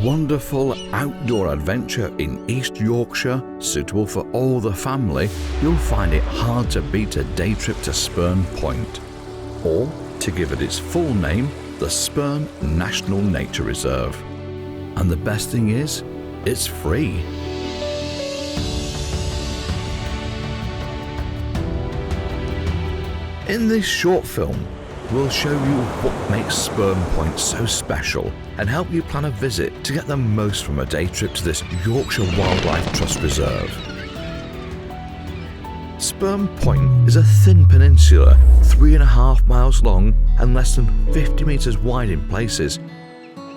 wonderful outdoor adventure in East Yorkshire, suitable for all the family, you'll find it hard to beat a day trip to Spurn Point. Or, to give it its full name, the Spurn National Nature Reserve. And the best thing is, it's free. In this short film, we'll show you what makes Spurn Point so special and help you plan a visit to get the most from a day trip to this Yorkshire Wildlife Trust Reserve. Spurn Point is a thin peninsula, 3.5 miles long and less than 50 metres wide in places.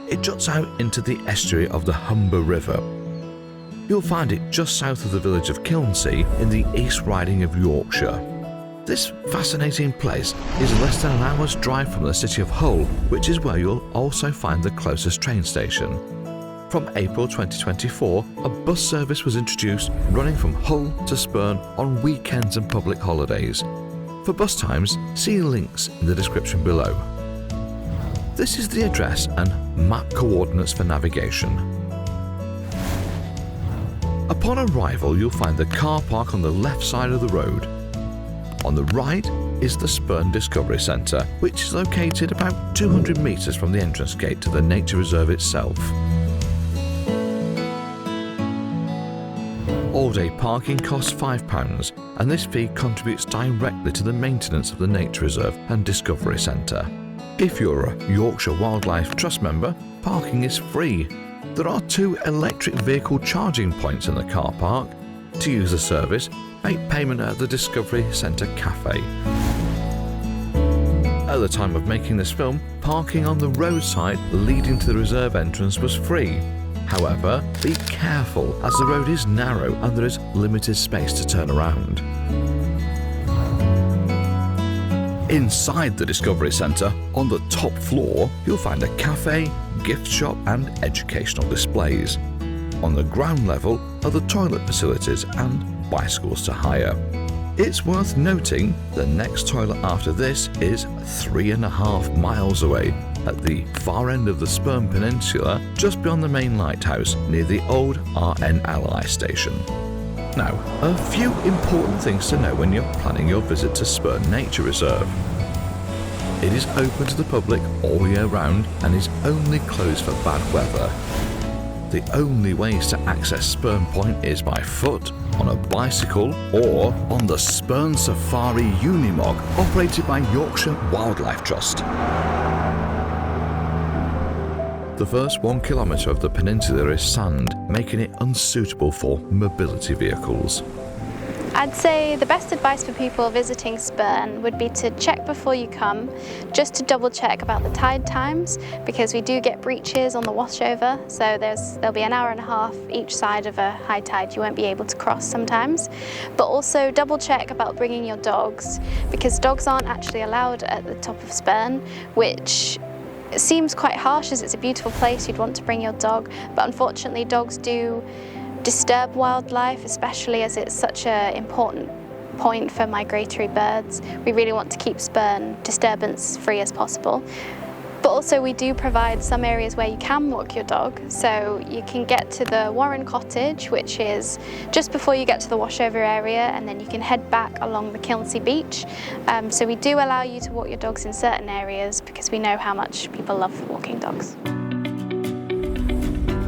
It juts out into the estuary of the Humber River. You'll find it just south of the village of Kilnsea in the East Riding of Yorkshire. This fascinating place is less than an hour's drive from the city of Hull, which is where you'll also find the closest train station. From April 2024, a bus service was introduced running from Hull to Spurn on weekends and public holidays. For bus times, see links in the description below. This is the address and map coordinates for navigation. Upon arrival, you'll find the car park on the left side of the road. On the right is the Spurn Discovery Centre, which is located about 200 metres from the entrance gate to the nature reserve itself. All-day parking costs £5, and this fee contributes directly to the maintenance of the nature reserve and discovery centre. If you're a Yorkshire Wildlife Trust member, parking is free. There are 2 electric vehicle charging points in the car park. To use the service, make payment at the Discovery Centre Cafe. At the time of making this film, parking on the roadside leading to the reserve entrance was free. However, be careful as the road is narrow and there is limited space to turn around. Inside the Discovery Centre, on the top floor, you'll find a cafe, gift shop and educational displays. On the ground level are the toilet facilities and bicycles to hire. It's worth noting the next toilet after this is 3.5 miles away at the far end of the Spurn Peninsula, just beyond the main lighthouse near the old RNLI station. Now, a few important things to know when you're planning your visit to Spurn Nature Reserve. It is open to the public all year round and is only closed for bad weather. The only ways to access Spurn Point is by foot, on a bicycle, or on the Spurn Safari Unimog, operated by Yorkshire Wildlife Trust. The first 1 kilometre of the peninsula is sand, making it unsuitable for mobility vehicles. I'd say the best advice for people visiting Spurn would be to check before you come, just to double check about the tide times, because we do get breaches on the washover, so there'll be an hour and a half each side of a high tide you won't be able to cross sometimes. But also double check about bringing your dogs, because dogs aren't actually allowed at the top of Spurn, which seems quite harsh as it's a beautiful place, you'd want to bring your dog, but unfortunately dogs do disturb wildlife, especially as it's such an important point for migratory birds. We really want to keep Spurn disturbance free as possible. But also we do provide some areas where you can walk your dog, so you can get to the Warren Cottage, which is just before you get to the washover area, and then you can head back along the Kilnsea beach. So we do allow you to walk your dogs in certain areas because we know how much people love walking dogs.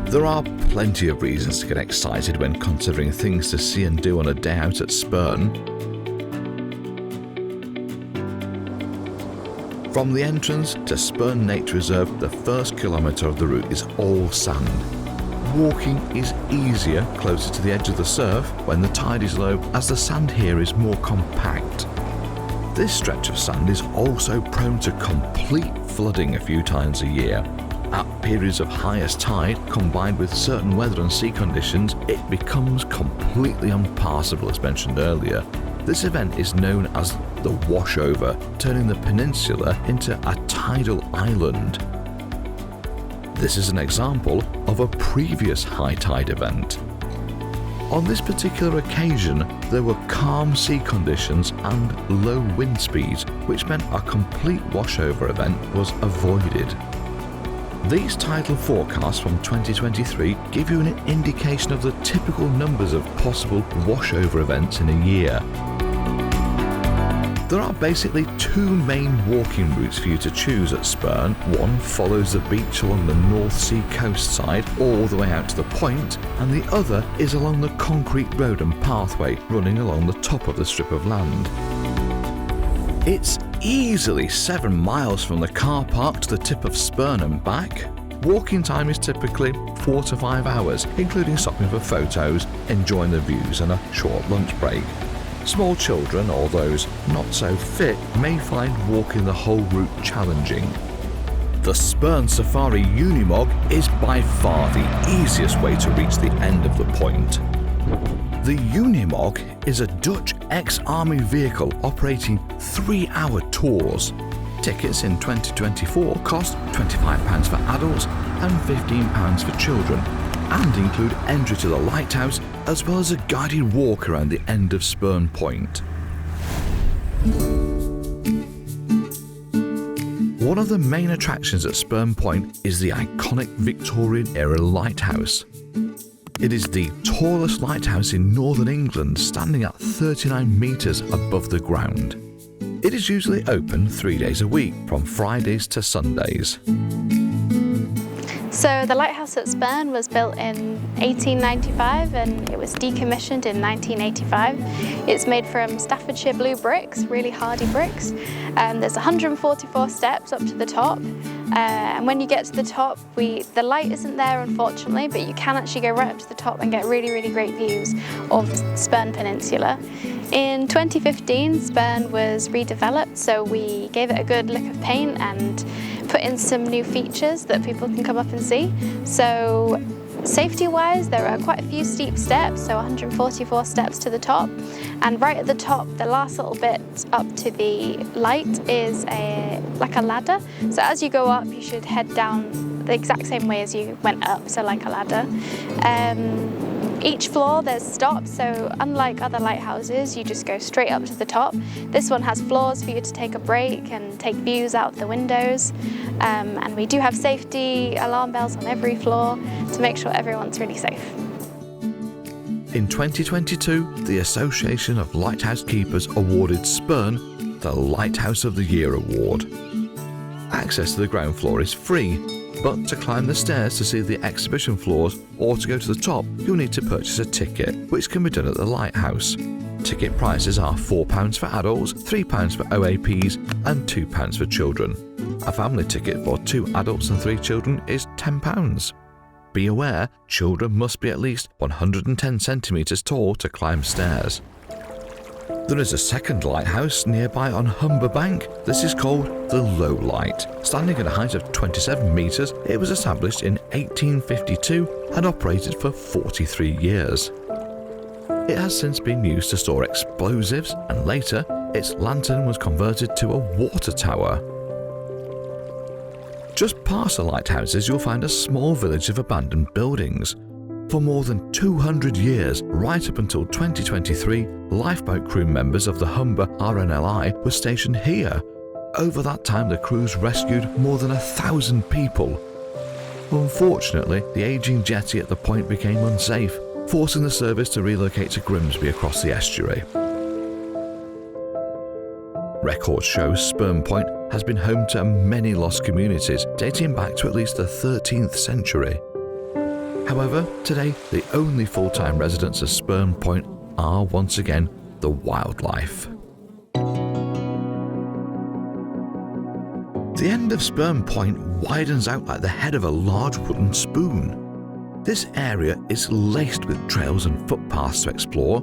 There are plenty of reasons to get excited when considering things to see and do on a day out at Spurn. From the entrance to Spurn Nature Reserve, the first kilometre of the route is all sand. Walking is easier closer to the edge of the surf when the tide is low, as the sand here is more compact. This stretch of sand is also prone to complete flooding a few times a year. At periods of highest tide, combined with certain weather and sea conditions, it becomes completely impassable, as mentioned earlier. This event is known as the washover, turning the peninsula into a tidal island. This is an example of a previous high tide event. On this particular occasion, there were calm sea conditions and low wind speeds, which meant a complete washover event was avoided. These tidal forecasts from 2023 give you an indication of the typical numbers of possible washover events in a year. There are basically two main walking routes for you to choose at Spurn. One follows the beach along the North Sea coast side all the way out to the point, and the other is along the concrete road and pathway running along the top of the strip of land. It's easily 7 miles from the car park to the tip of Spurn and back. Walking time is typically 4 to 5 hours, including stopping for photos, enjoying the views and a short lunch break. Small children or those not so fit may find walking the whole route challenging. The Spurn Safari Unimog is by far the easiest way to reach the end of the point. The Unimog is a Dutch ex-army vehicle operating 3-hour tours. Tickets in 2024 cost £25 for adults and £15 for children, and include entry to the lighthouse as well as a guided walk around the end of Spurn Point. One of the main attractions at Spurn Point is the iconic Victorian-era lighthouse. It is the tallest lighthouse in northern England, standing at 39 metres above the ground. It is usually open 3 days a week, from Fridays to Sundays. So the lighthouse at Spurn was built in 1895 and it was decommissioned in 1985. It's made from Staffordshire blue bricks, really hardy bricks. There's 144 steps up to the top. And when you get to the top, the light isn't there unfortunately, but you can actually go right up to the top and get really, really great views of Spurn Peninsula. In 2015, Spurn was redeveloped, so we gave it a good lick of paint and put in some new features that people can come up and see. So safety-wise, there are quite a few steep steps, so 144 steps to the top. And right at the top, the last little bit up to the light is like a ladder. So as you go up, you should head down the exact same way as you went up, so like a ladder. Each floor there's stops, so unlike other lighthouses, you just go straight up to the top. This one has floors for you to take a break and take views out of the windows. And we do have safety alarm bells on every floor to make sure everyone's really safe. In 2022, the Association of Lighthouse Keepers awarded Spurn the Lighthouse of the Year award. Access to the ground floor is free, but to climb the stairs to see the exhibition floors or to go to the top, you'll need to purchase a ticket, which can be done at the lighthouse. Ticket prices are £4 for adults, £3 for OAPs and £2 for children. A family ticket for 2 adults and 3 children is £10. Be aware, children must be at least 110 centimetres tall to climb stairs. There is a second lighthouse nearby on Humber Bank. This is called the Low Light. Standing at a height of 27 metres, it was established in 1852 and operated for 43 years. It has since been used to store explosives, and later its lantern was converted to a water tower. Just past the lighthouses, you'll find a small village of abandoned buildings. For more than 200 years, right up until 2023, lifeboat crew members of the Humber RNLI were stationed here. Over that time, the crews rescued more than 1,000 people. Unfortunately, the ageing jetty at the point became unsafe, forcing the service to relocate to Grimsby across the estuary. Records show Spurn Point has been home to many lost communities, dating back to at least the 13th century. However, today, the only full-time residents of Spurn Point are once again the wildlife. The end of Spurn Point widens out like the head of a large wooden spoon. This area is laced with trails and footpaths to explore.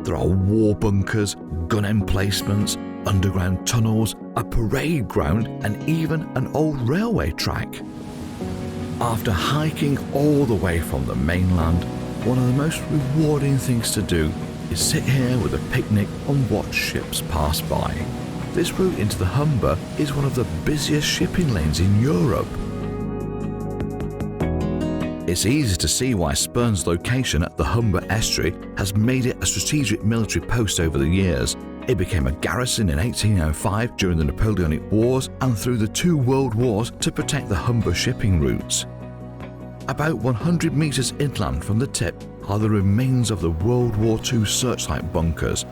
There are war bunkers, gun emplacements, underground tunnels, a parade ground, and even an old railway track. After hiking all the way from the mainland, one of the most rewarding things to do is sit here with a picnic and watch ships pass by. This route into the Humber is one of the busiest shipping lanes in Europe. It's easy to see why Spurn's location at the Humber estuary has made it a strategic military post over the years. It became a garrison in 1805 during the Napoleonic Wars and through the two world wars to protect the Humber shipping routes. About 100 metres inland from the tip are the remains of the World War II searchlight bunkers.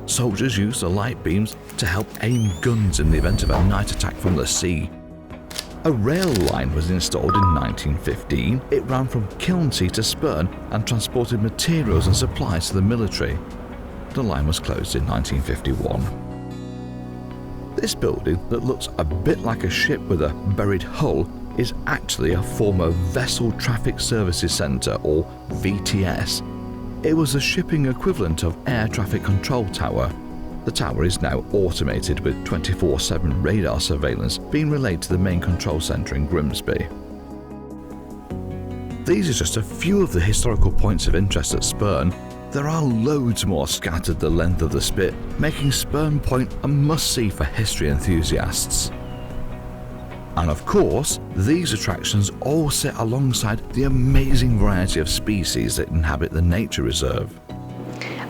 Soldiers used the light beams to help aim guns in the event of a night attack from the sea. A rail line was installed in 1915. It ran from Kilnsea to Spurn and transported materials and supplies to the military. The line was closed in 1951. This building that looks a bit like a ship with a buried hull is actually a former Vessel Traffic Services Centre, or VTS. It was the shipping equivalent of Air Traffic Control Tower. The tower is now automated with 24/7 radar surveillance being relayed to the main control centre in Grimsby. These are just a few of the historical points of interest at Spurn. There are loads more scattered the length of the spit, making Spurn Point a must-see for history enthusiasts. And of course, these attractions all sit alongside the amazing variety of species that inhabit the nature reserve.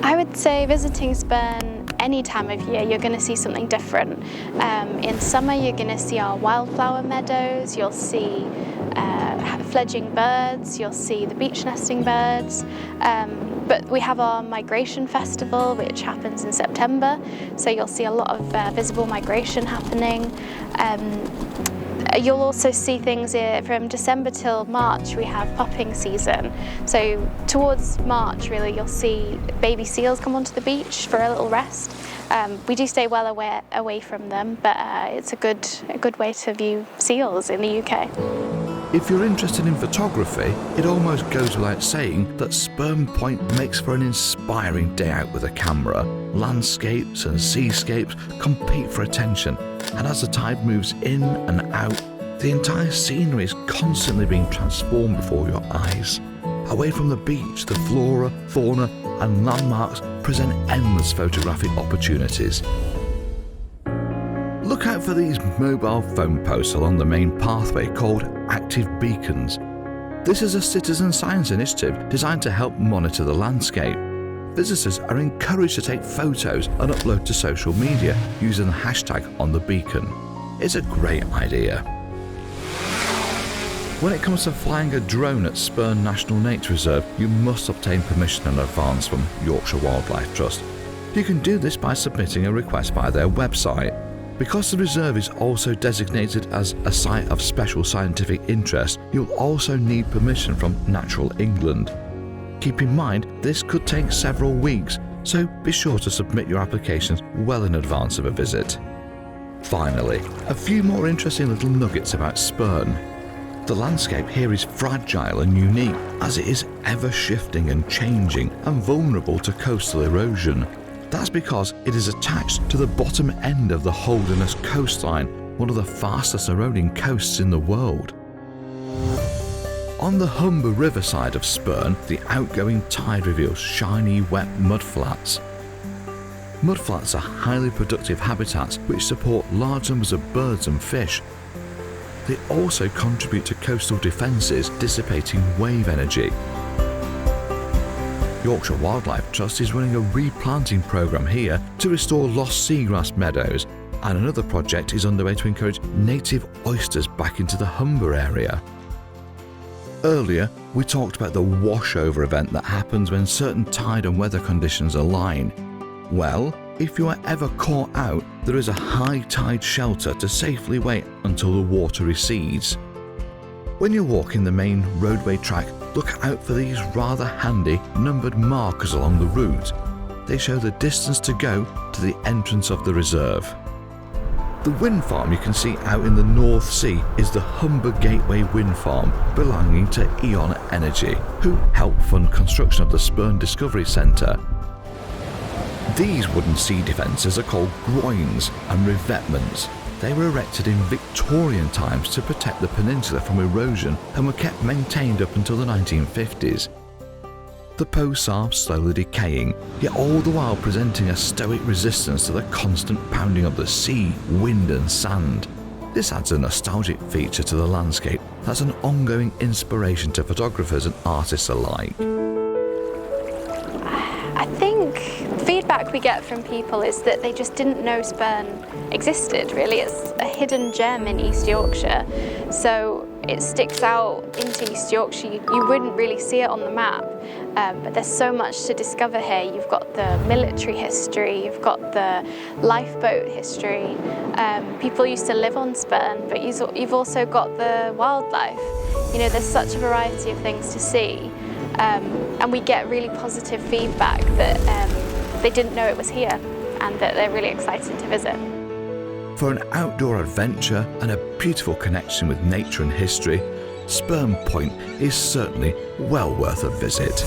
I would say visiting Spurn any time of year, you're going to see something different. In summer, you're going to see our wildflower meadows, you'll see fledging birds, you'll see the beach nesting birds. But we have our migration festival, which happens in September, so you'll see a lot of visible migration happening. You'll also see things from December till March. We have popping season. So towards March, really, you'll see baby seals come onto the beach for a little rest. We do stay well away from them, but it's a good way to view seals in the UK. If you're interested in photography, it almost goes without saying that Spurn Point makes for an inspiring day out with a camera. Landscapes and seascapes compete for attention, and as the tide moves in and out, the entire scenery is constantly being transformed before your eyes. Away from the beach, the flora, fauna and landmarks present endless photographic opportunities. Look out for these mobile phone posts along the main pathway called active beacons. This is a citizen science initiative designed to help monitor the landscape. Visitors are encouraged to take photos and upload to social media using the hashtag on the beacon. It's a great idea. When it comes to flying a drone at Spurn National Nature Reserve, you must obtain permission in advance from Yorkshire Wildlife Trust. You can do this by submitting a request via their website. Because the reserve is also designated as a site of special scientific interest, you'll also need permission from Natural England. Keep in mind, this could take several weeks, so be sure to submit your applications well in advance of a visit. Finally, a few more interesting little nuggets about Spurn. The landscape here is fragile and unique, as it is ever shifting and changing and vulnerable to coastal erosion. That's because it is attached to the bottom end of the Holderness coastline, one of the fastest eroding coasts in the world. On the Humber riverside of Spurn, the outgoing tide reveals shiny, wet mudflats. Mudflats are highly productive habitats which support large numbers of birds and fish. They also contribute to coastal defences, dissipating wave energy. Yorkshire Wildlife Trust is running a replanting programme here to restore lost seagrass meadows, and another project is underway to encourage native oysters back into the Humber area. Earlier, we talked about the washover event that happens when certain tide and weather conditions align. Well, if you are ever caught out, there is a high tide shelter to safely wait until the water recedes. When you're walking the main roadway track, look out for these rather handy numbered markers along the route. They show the distance to go to the entrance of the reserve. The wind farm you can see out in the North Sea is the Humber Gateway Wind Farm, belonging to E.ON Energy, who helped fund construction of the Spurn Discovery Centre. These wooden sea defences are called groins and revetments. They were erected in Victorian times to protect the peninsula from erosion and were kept maintained up until the 1950s. The posts are slowly decaying, yet all the while presenting a stoic resistance to the constant pounding of the sea, wind and sand. This adds a nostalgic feature to the landscape that's an ongoing inspiration to photographers and artists alike. I think feedback we get from people is that they just didn't know Spurn existed, really. It's a hidden gem in East Yorkshire, so it sticks out into East Yorkshire. You wouldn't really see it on the map, but there's so much to discover here. You've got the military history, you've got the lifeboat history. People used to live on Spurn, but you've also got the wildlife. You know, there's such a variety of things to see. And we get really positive feedback that they didn't know it was here and that they're really excited to visit. For an outdoor adventure and a beautiful connection with nature and history, Spurn Point is certainly well worth a visit.